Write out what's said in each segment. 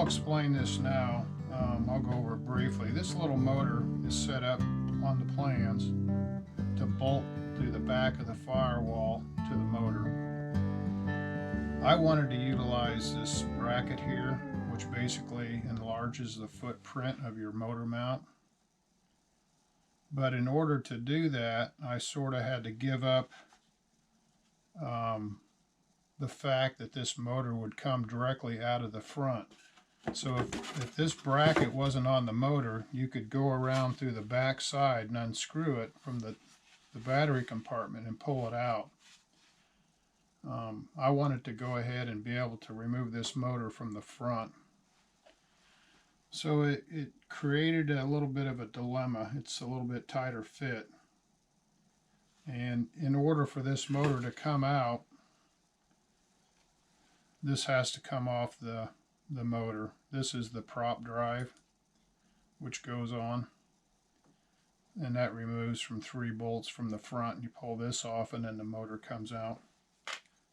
explain this now. I'll go over it briefly. This little motor is set up on the plans to bolt through the back of the firewall to the motor. I wanted to utilize this bracket here, which basically enlarges the footprint of your motor mount. But in order to do that, I sort of had to give up the fact that this motor would come directly out of the front. So if this bracket wasn't on the motor, you could go around through the back side and unscrew it from the battery compartment and pull it out. I wanted to go ahead and be able to remove this motor from the front. So it created a little bit of a dilemma. It's a little bit tighter fit. And in order for this motor to come out, this has to come off the motor. This is the prop drive, which goes on. And that removes from 3 bolts from the front. You pull this off and then the motor comes out.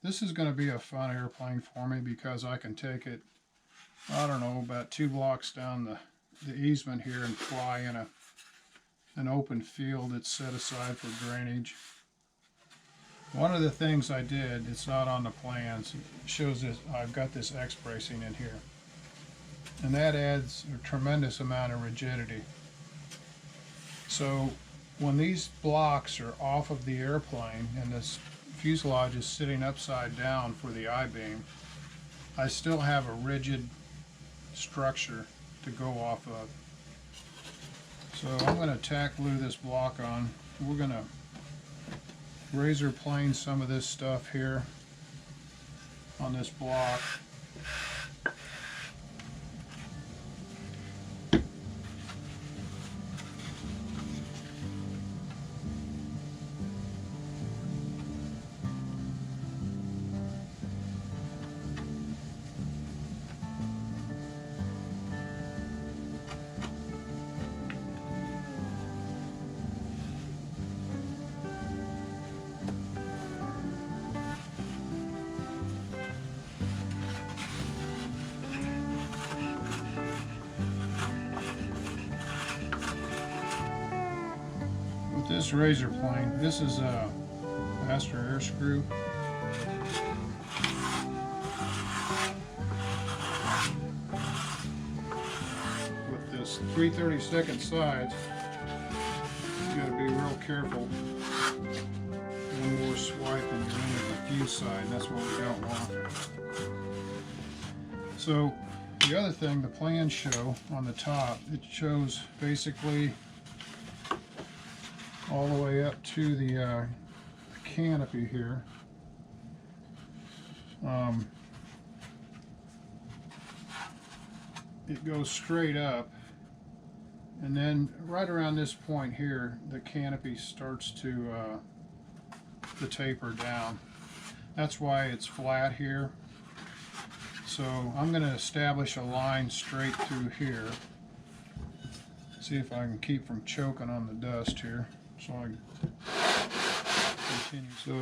This is going to be a fun airplane for me because I can take it, I don't know, about 2 blocks down the easement here and fly in an open field that's set aside for drainage. One of the things I did, it's not on the plans, it shows this, I've got this X bracing in here. And that adds a tremendous amount of rigidity. So when these blocks are off of the airplane and this fuselage is sitting upside down for the I-beam, I still have a rigid structure to go off of. So I'm going to tack glue this block on. We're going to razor plane some of this stuff here on this block. This razor plane, this is a master air screw. With this 3/32 sides, you got to be real careful. One more swipe and you're into the fuse side, and that's what we don't want. So the other thing, the plans show on the top, it shows basically all the way up to the canopy here. It goes straight up, and then right around this point here, the canopy starts to taper down. That's why it's flat here. So I'm going to establish a line straight through here. See if I can keep from choking on the dust here. So I continue. So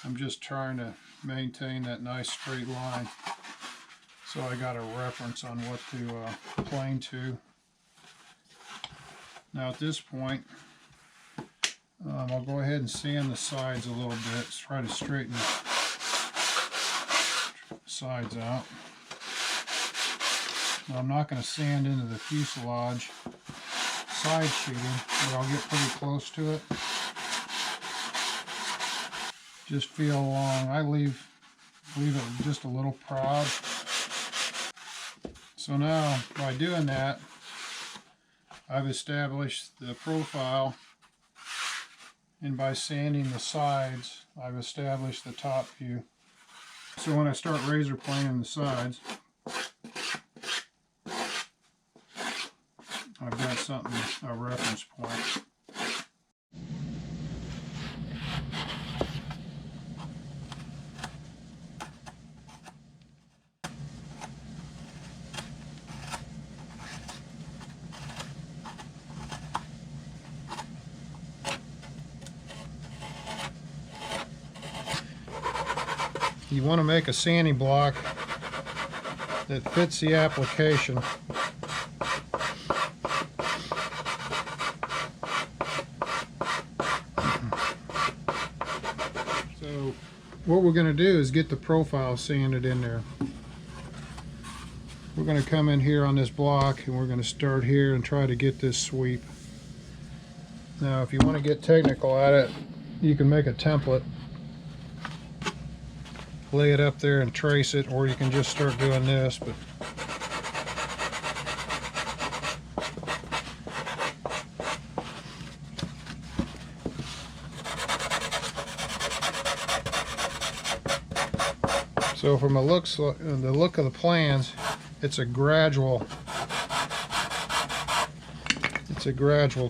I'm just trying to maintain that nice straight line. So I got a reference on what to plane to. Now at this point, I'll go ahead and sand the sides a little bit. Try to straighten the sides out. Now, I'm not going to sand into the fuselage side sheeting, but I'll get pretty close to it. Just feel along. I leave it just a little proud. So now, by doing that, I've established the profile, and by sanding the sides, I've established the top view. So when I start razor planing the sides, I've got something, a reference point. You want to make a sanding block that fits the application. So what we're going to do is get the profile sanded in there. We're going to come in here on this block and we're going to start here and try to get this sweep. Now if you want to get technical at it, you can make a template, lay it up there and trace it, or you can just start doing this. But so from the look of the plans, it's a gradual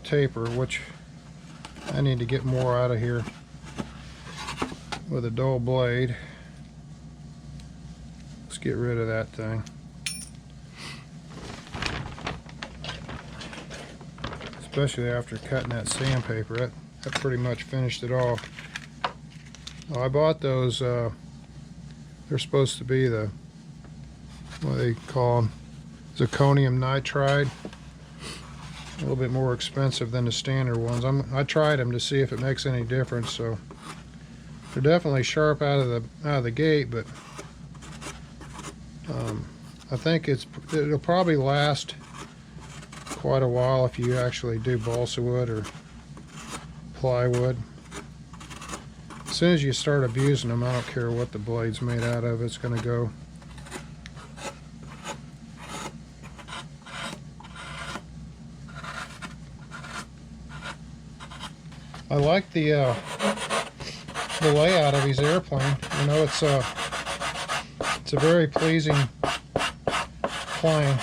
taper, which I need to get more out of here with a dull blade. Let's get rid of that thing. Especially after cutting that sandpaper, that pretty much finished it off. Well, I bought those, they're supposed to be the, what do they call them, zirconium nitride. A little bit more expensive than the standard ones. I tried them to see if it makes any difference. So they're definitely sharp out of the gate, but I think it'll probably last quite a while if you actually do balsa wood or plywood. As soon as you start abusing them, I don't care what the blade's made out of, it's going to go. I like the layout of his airplane. You know, it's a very pleasing plane.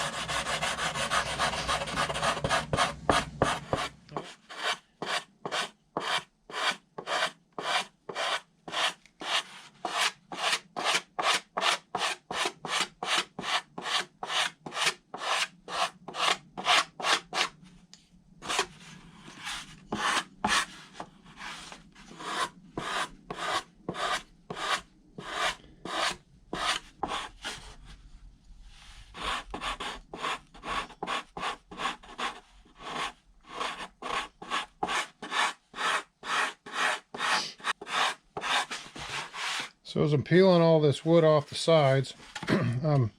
So as I'm peeling all this wood off the sides, I'm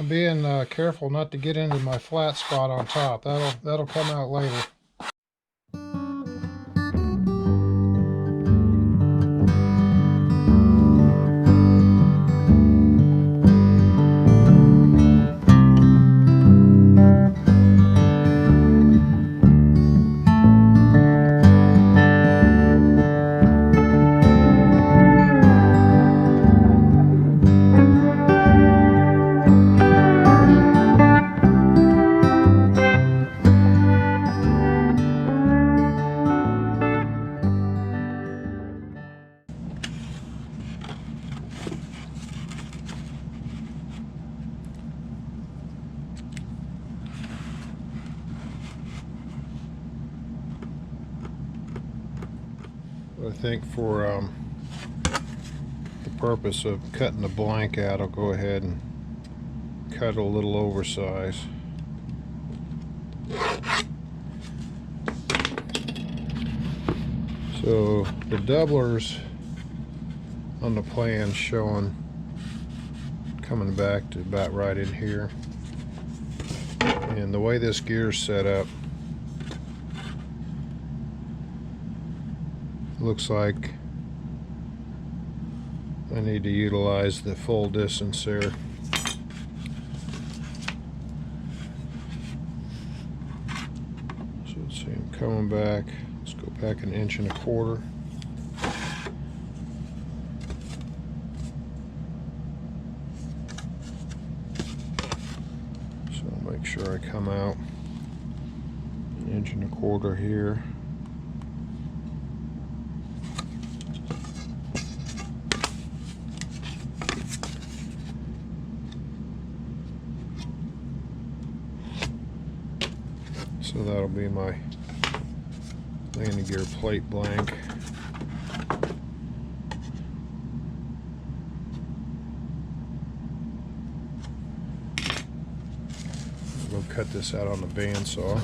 being careful not to get into my flat spot on top. That'll come out later. I think for the purpose of cutting the blank out, I'll go ahead and cut it a little oversized. So the doublers on the plan showing coming back to about right in here, and the way this gear's set up, looks like I need to utilize the full distance there. So let's see, I'm coming back. Let's go back 1.25 inches. So I'll make sure I come out 1.25 inches here. So that'll be my landing gear plate blank. cut this out on the bandsaw.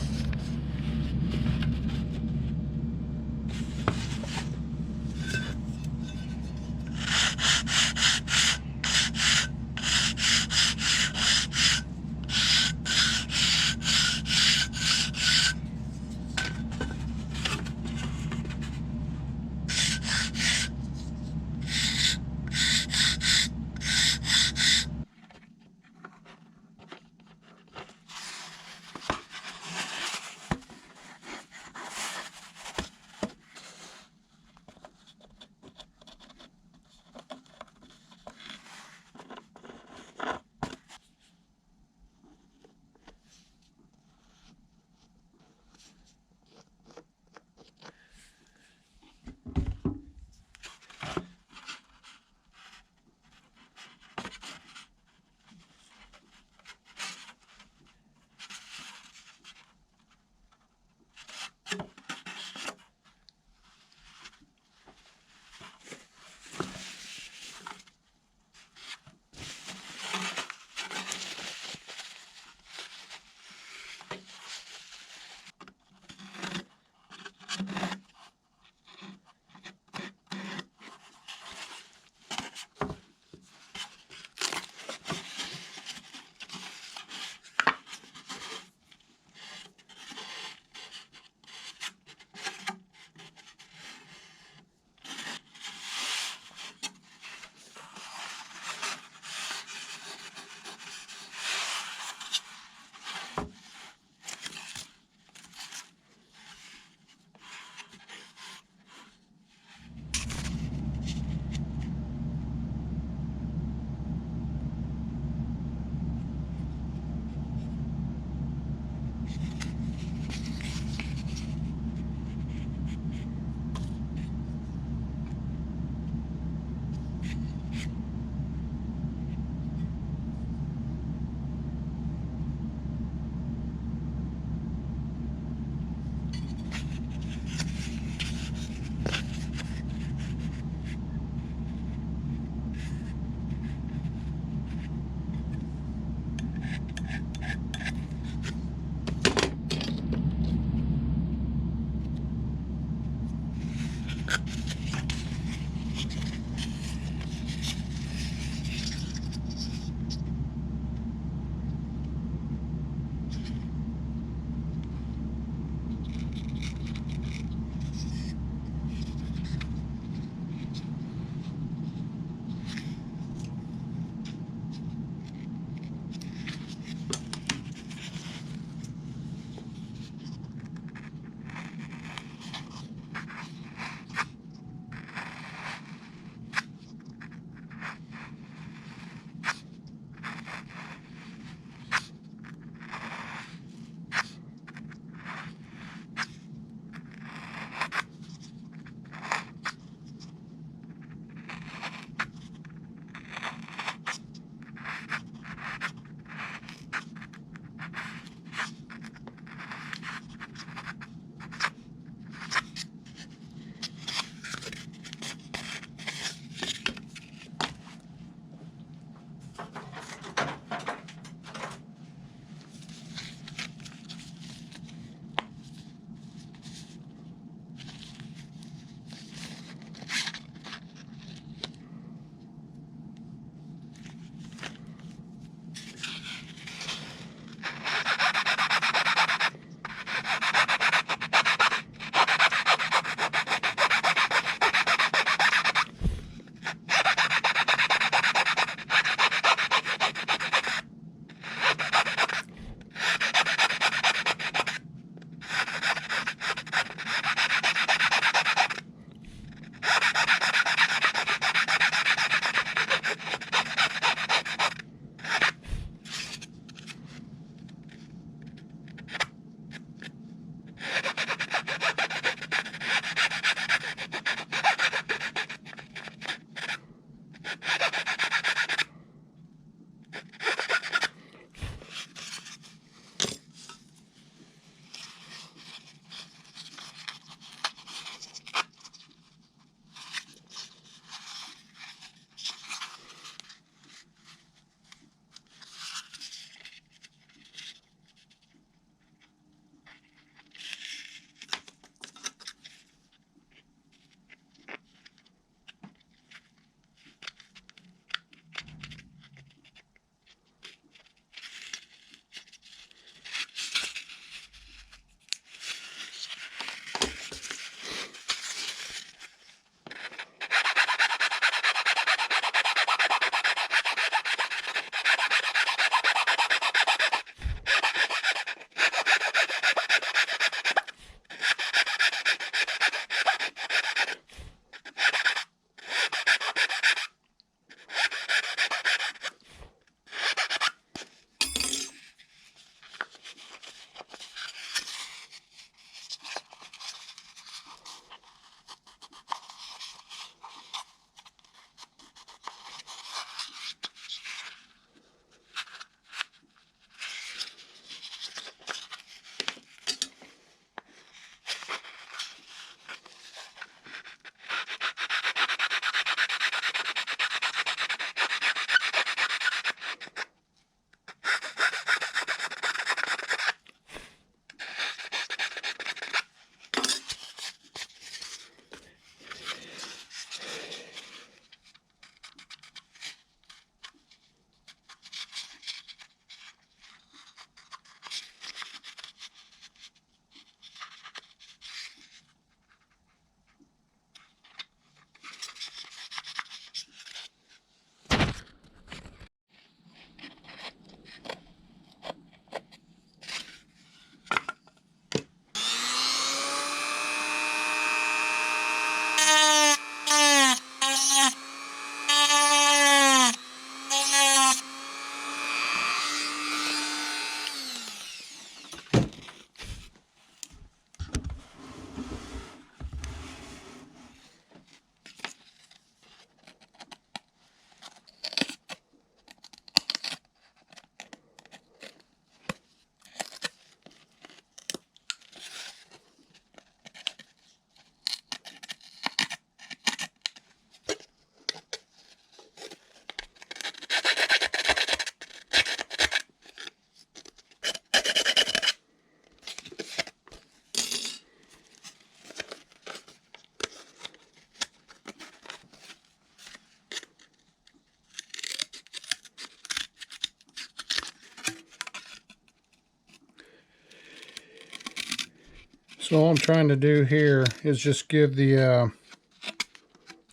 So all I'm trying to do here is just give the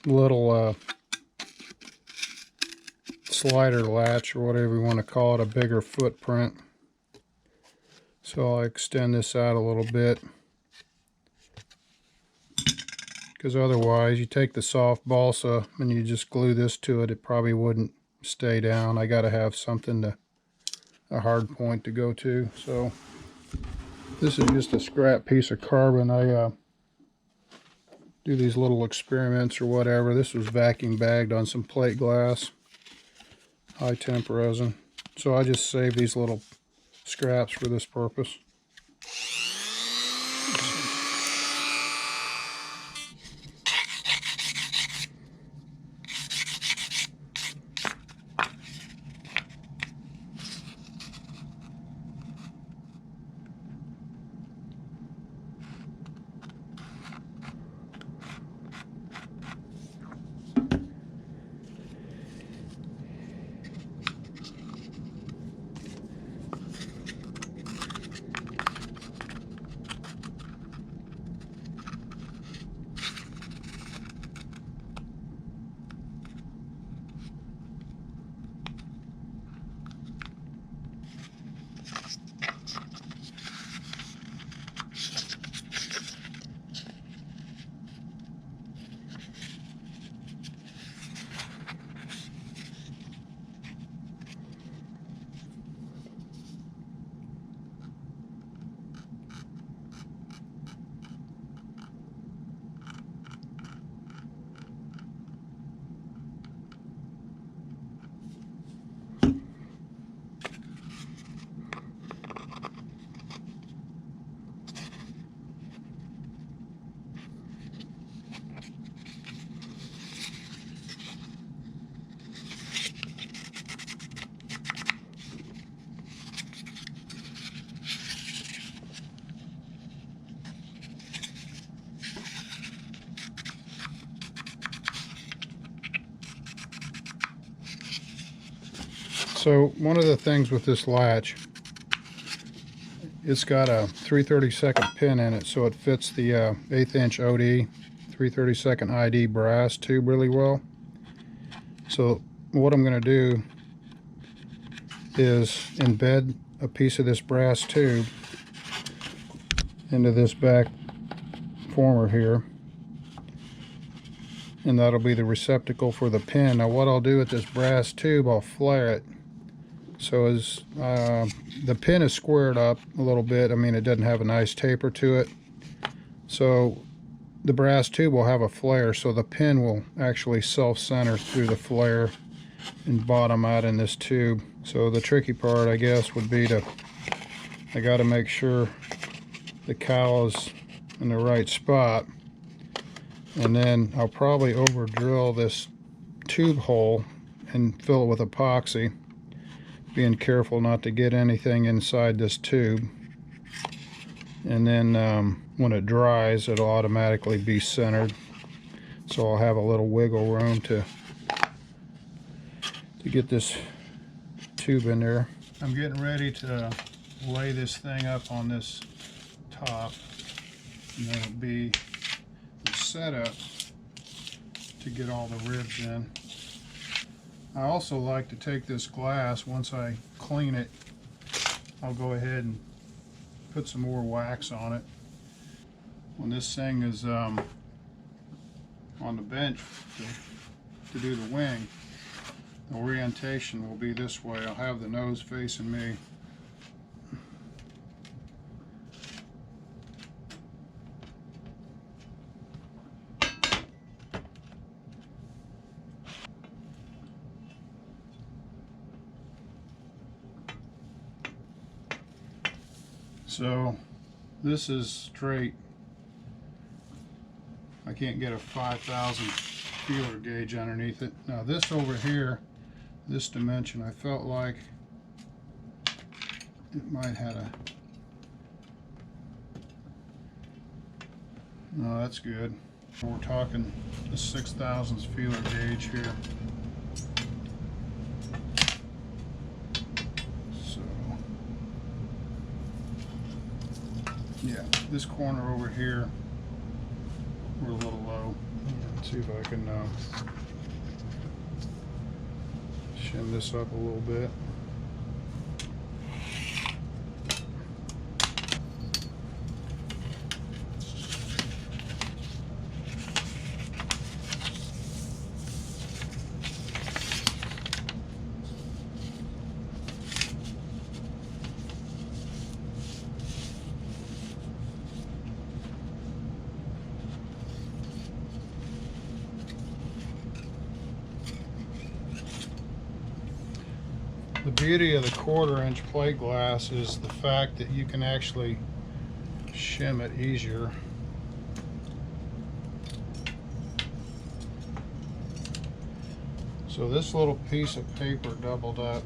little slider latch, or whatever you want to call it, a bigger footprint. So I'll extend this out a little bit, because otherwise you take the soft balsa and you just glue this to it, it probably wouldn't stay down. I got to have something to, a hard point to go to. So this is just a scrap piece of carbon. I do these little experiments or whatever. This was vacuum bagged on some plate glass, high temp resin. So I just save these little scraps for this purpose. So one of the things with this latch, it's got a 3/32 pin in it, so it fits the 1/8 inch OD 3/32 ID brass tube really well. So what I'm going to do is embed a piece of this brass tube into this back former here, and that'll be the receptacle for the pin. Now what I'll do with this brass tube, I'll flare it so as the pin is squared up a little bit. I mean, it doesn't have a nice taper to it, so the brass tube will have a flare, so the pin will actually self-center through the flare and bottom out in this tube. So the tricky part, I guess, would be I got to make sure the cowl is in the right spot, and then I'll probably over drill this tube hole and fill it with epoxy, being careful not to get anything inside this tube. And then when it dries, it'll automatically be centered, so I'll have a little wiggle room to get this tube in there. I'm getting ready to lay this thing up on this top, and then it'll be the setup to get all the ribs in. I also like to take this glass, once I clean it, I'll go ahead and put some more wax on it. When this thing is on the bench to do the wing, the orientation will be this way. I'll have the nose facing me. So this is straight. I can't get a 5,000 feeler gauge underneath it. Now this over here, this dimension, I felt like it might have a, no, that's good. We're talking the 6,000 feeler gauge here. Yeah, this corner over here, we're a little low. Let's see if I can shim this up a little bit. The beauty of the 1/4 inch plate glass is the fact that you can actually shim it easier. So this little piece of paper doubled up,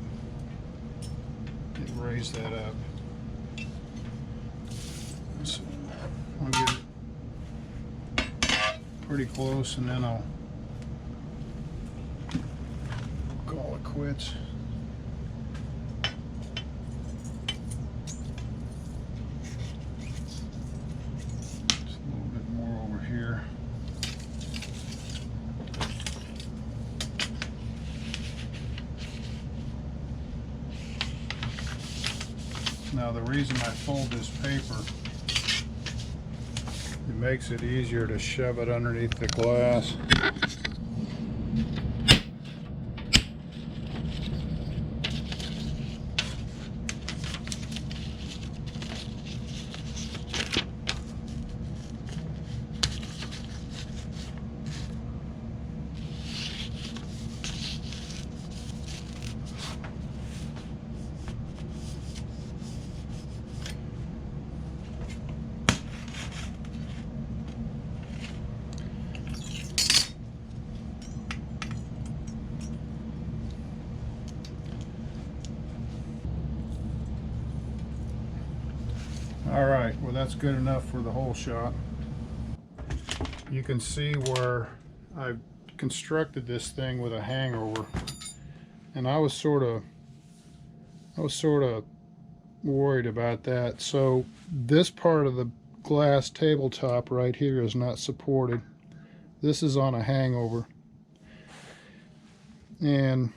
it raised that up. So I'll get it pretty close and then I'll call it quits. Now the reason I fold this paper, it makes it easier to shove it underneath the glass. All right, well that's good enough for the Holeshot. You can see where I've constructed this thing with a hangover, and I was sort of worried about that. So this part of the glass tabletop right here is not supported. This is on a hangover, and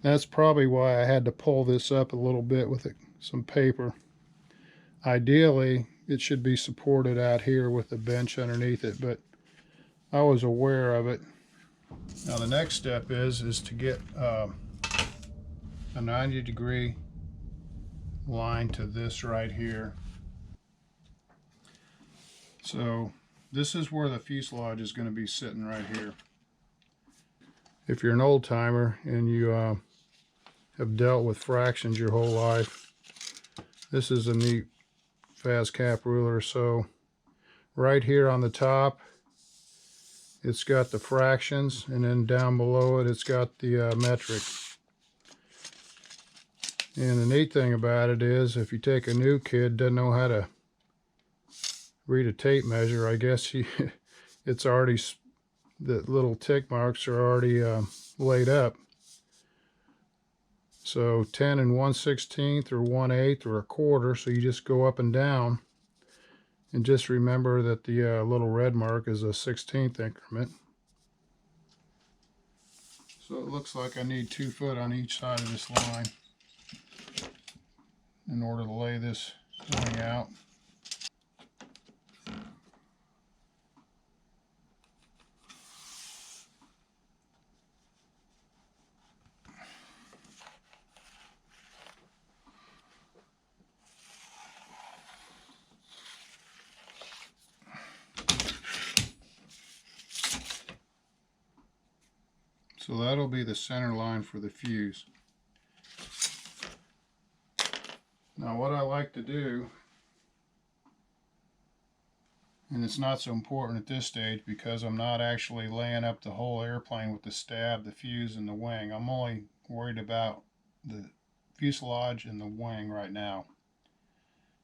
that's probably why I had to pull this up a little bit with some paper. Ideally, it should be supported out here with a bench underneath it, but I was aware of it. Now the next step is to get a 90-degree line to this right here. So this is where the fuselage is going to be sitting right here. If you're an old timer and you have dealt with fractions your whole life, this is a neat fast cap ruler. So right here on the top, it's got the fractions, and then down below it, it's got the metric. And the neat thing about it is, if you take a new kid, doesn't know how to read a tape measure, I guess it's already, the little tick marks are already laid up. So 10 and 1/16 or 1/8 or 1/4, so you just go up and down, and just remember that the little red mark is a 1/16 increment. So it looks like I need 2 foot on each side of this line in order to lay this wing out. So that'll be the center line for the fuse. Now what I like to do, and it's not so important at this stage because I'm not actually laying up the whole airplane with the stab, the fuse, and the wing. I'm only worried about the fuselage and the wing right now.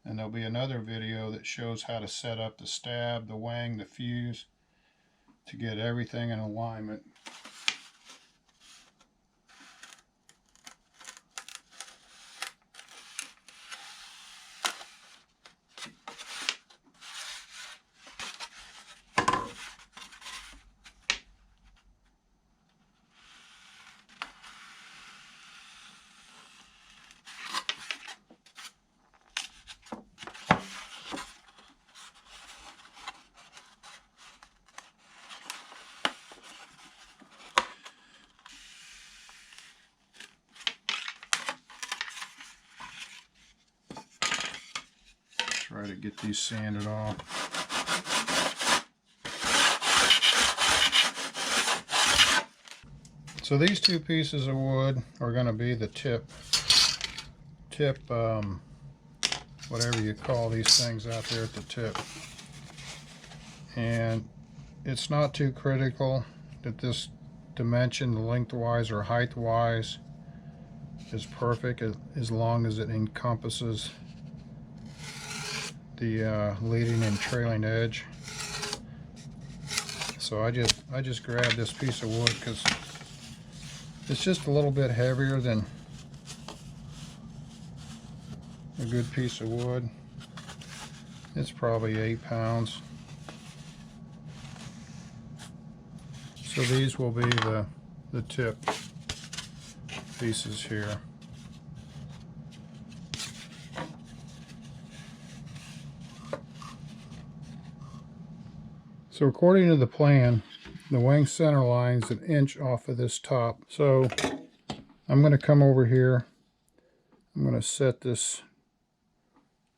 And there'll be another video that shows how to set up the stab, the wing, the fuse, to get everything in alignment. Try to get these sanded off. So these two pieces of wood are going to be the tip, whatever you call these things out there at the tip. And it's not too critical that this dimension, lengthwise or height-wise, is perfect as long as it encompasses the leading and trailing edge. So I just grabbed this piece of wood because it's just a little bit heavier than a good piece of wood. It's probably 8 pounds. So these will be the tip pieces here. So according to the plan, the wing center line is 1 inch off of this top. So I'm going to come over here. I'm going to set this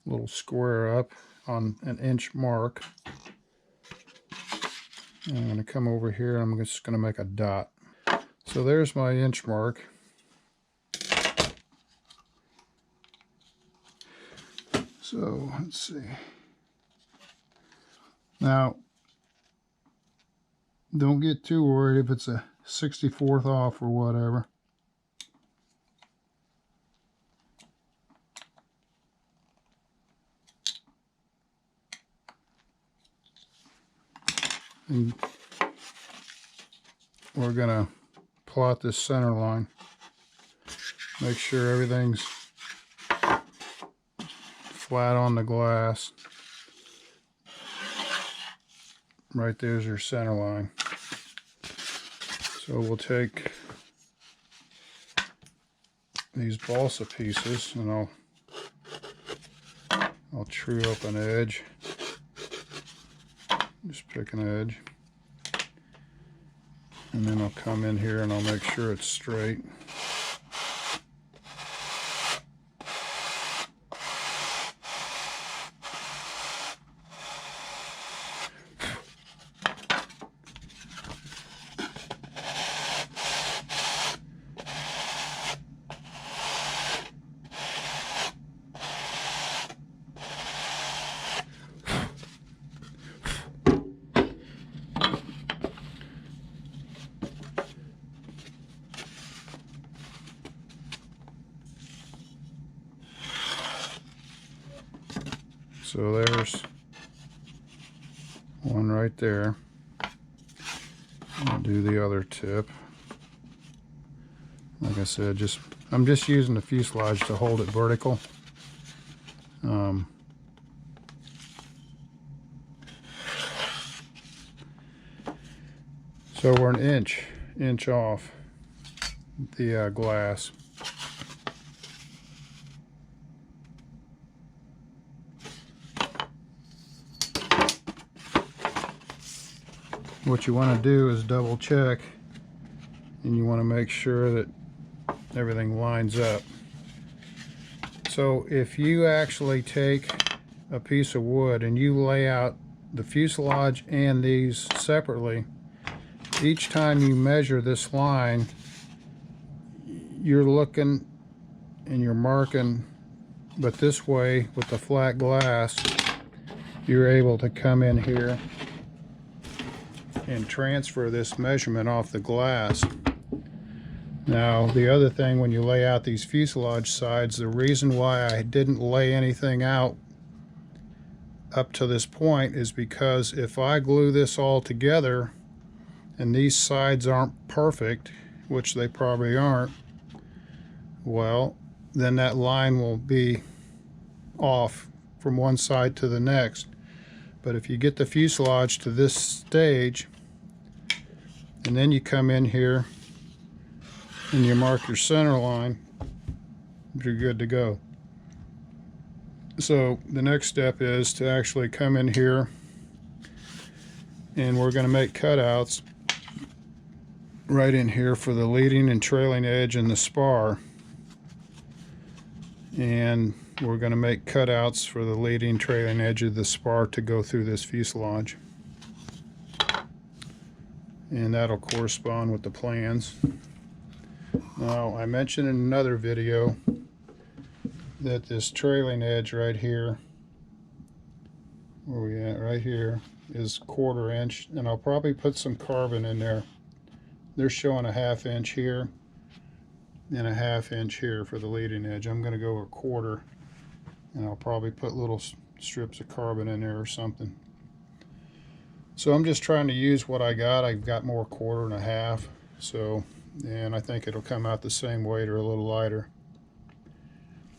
little square up on 1 inch mark. And I'm going to come over here and I'm just going to make a dot. So there's my inch mark. So let's see. Now, don't get too worried if it's a 64th off or whatever. And we're gonna plot this center line. Make sure everything's flat on the glass. Right there's your center line. So we'll take these balsa pieces and I'll true up an edge. Just pick an edge. And then I'll come in here and I'll make sure it's straight. So there's one right there. I'll do the other tip. Like I said, I'm just using the fuselage to hold it vertical. So we're an inch off the glass. What you want to do is double check, and you want to make sure that everything lines up. So if you actually take a piece of wood and you lay out the fuselage and these separately, each time you measure this line, you're looking and you're marking, but this way with the flat glass, you're able to come in here and transfer this measurement off the glass. Now the other thing, when you lay out these fuselage sides, the reason why I didn't lay anything out up to this point is because if I glue this all together and these sides aren't perfect, which they probably aren't, well, then that line will be off from one side to the next. But if you get the fuselage to this stage, and then you come in here and you mark your center line, you're good to go. So the next step is to actually come in here, and we're going to make cutouts right in here for the leading and trailing edge and the spar. And we're going to make cutouts for the leading trailing edge of the spar to go through this fuselage. And that'll correspond with the plans. Now, I mentioned in another video that this trailing edge right here, where we at right here, is 1/4 inch, and I'll probably put some carbon in there. They're showing a 1/2 inch here and a 1/2 inch here for the leading edge. I'm going to go 1/4, and I'll probably put little strips of carbon in there or something. So I'm just trying to use what I got. I've got more 1/4 and a 1/2, so, and I think it'll come out the same weight or a little lighter.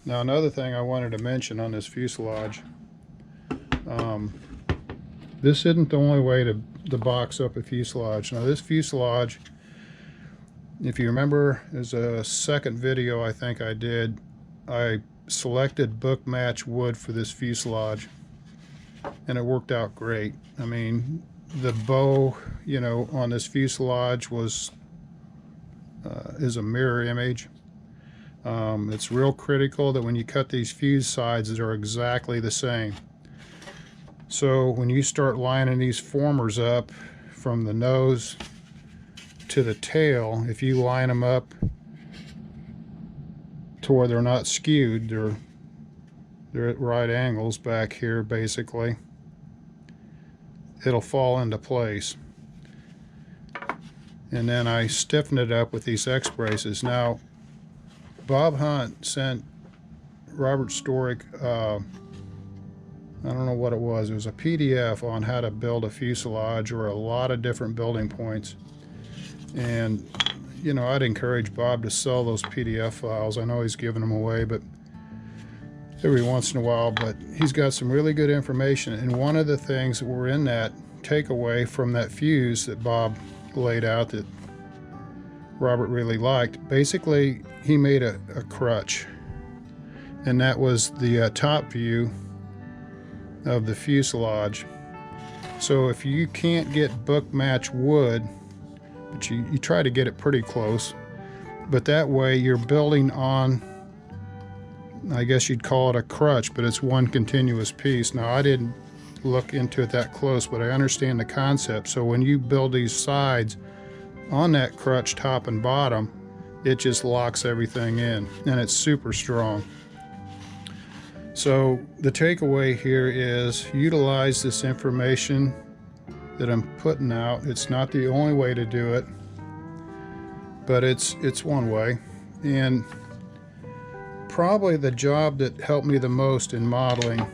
Now, another thing I wanted to mention on this fuselage, this isn't the only way to box up a fuselage. Now, this fuselage, if you remember, there's a second video I think I did, I selected book match wood for this fuselage, and it worked out great. I mean, the bow, you know, on this fuselage was is a mirror image. It's real critical that when you cut these fuse sides, they're exactly the same. So when you start lining these formers up from the nose to the tail, if you line them up to where they're not skewed, they're at right angles back here basically, it'll fall into place. And then I stiffen it up with these X braces. Now, Bob Hunt sent Robert Storick, I don't know what it was a PDF on how to build a fuselage, or a lot of different building points. And you know, I'd encourage Bob to sell those PDF files. I know he's giving them away, but every once in a while, but he's got some really good information. And one of the things that were in that takeaway from that fuse that Bob laid out that Robert really liked, basically he made a crutch, and that was the top view of the fuselage. So if you can't get book match wood, but you try to get it pretty close, but that way you're building on, I guess you'd call it a crutch, but it's one continuous piece. Now, I didn't look into it that close, but I understand the concept. So when you build these sides on that crutch, top and bottom, it just locks everything in, and it's super strong. So the takeaway here is utilize this information that I'm putting out. It's not the only way to do it, but it's one way. And probably the job that helped me the most in modeling,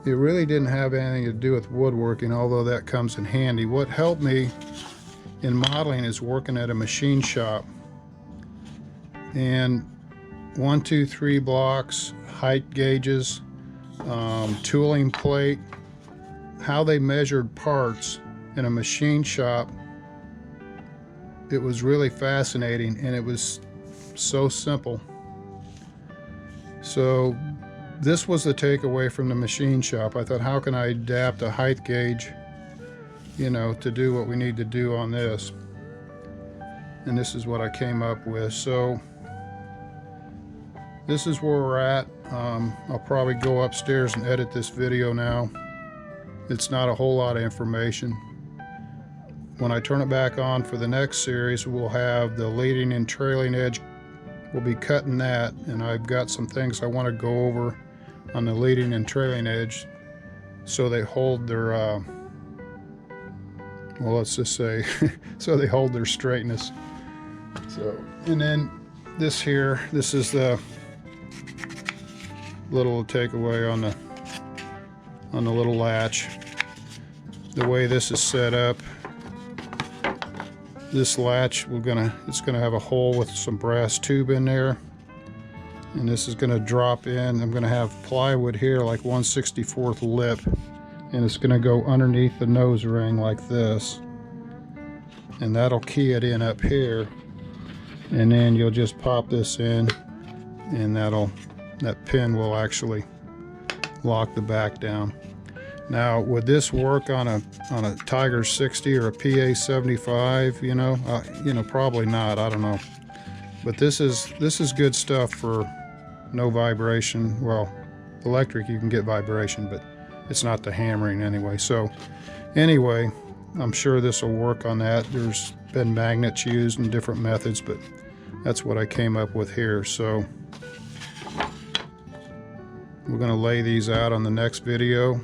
it really didn't have anything to do with woodworking, although that comes in handy. What helped me in modeling is working at a machine shop, and 1, 2, 3 blocks, height gauges, tooling plate, how they measured parts in a machine shop. It was really fascinating, and it was so simple. So this was the takeaway from the machine shop. I thought, how can I adapt a height gauge, you know, to do what we need to do on this? And this is what I came up with. So this is where we're at. I'll probably go upstairs and edit this video now. It's not a whole lot of information. When I turn it back on for the next series, we'll have the leading and trailing edge. We'll be cutting that, and I've got some things I want to go over on the leading and trailing edge so they hold their, well, let's just say, so they hold their straightness. So, and then this here, this is the little takeaway on the little latch. The way this is set up, this latch, it's gonna have a hole with some brass tube in there, and this is gonna drop in. I'm gonna have plywood here like 1/64 lip, and it's gonna go underneath the nose ring like this, and that'll key it in up here, and then you'll just pop this in, and that pin will actually lock the back down. Now, would this work on a Tiger 60 or a PA 75? You know, probably not. I don't know. But this is good stuff for no vibration. Well, electric you can get vibration, but it's not the hammering anyway. So anyway, I'm sure this will work on that. There's been magnets used in different methods, but that's what I came up with here. So we're going to lay these out on the next video,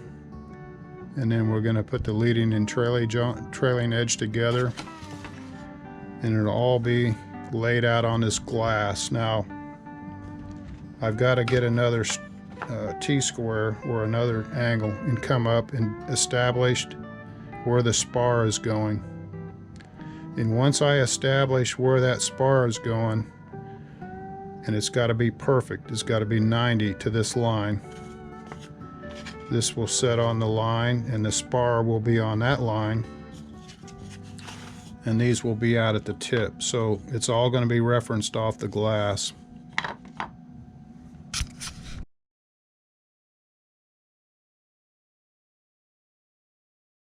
and then we're going to put the leading and trailing edge together, and it'll all be laid out on this glass. Now I've got to get another T-square or another angle and come up and establish where the spar is going. And once I establish where that spar is going, and it's got to be perfect, it's got to be 90 to this line. This will set on the line, and the spar will be on that line, and these will be out at the tip. So it's all going to be referenced off the glass.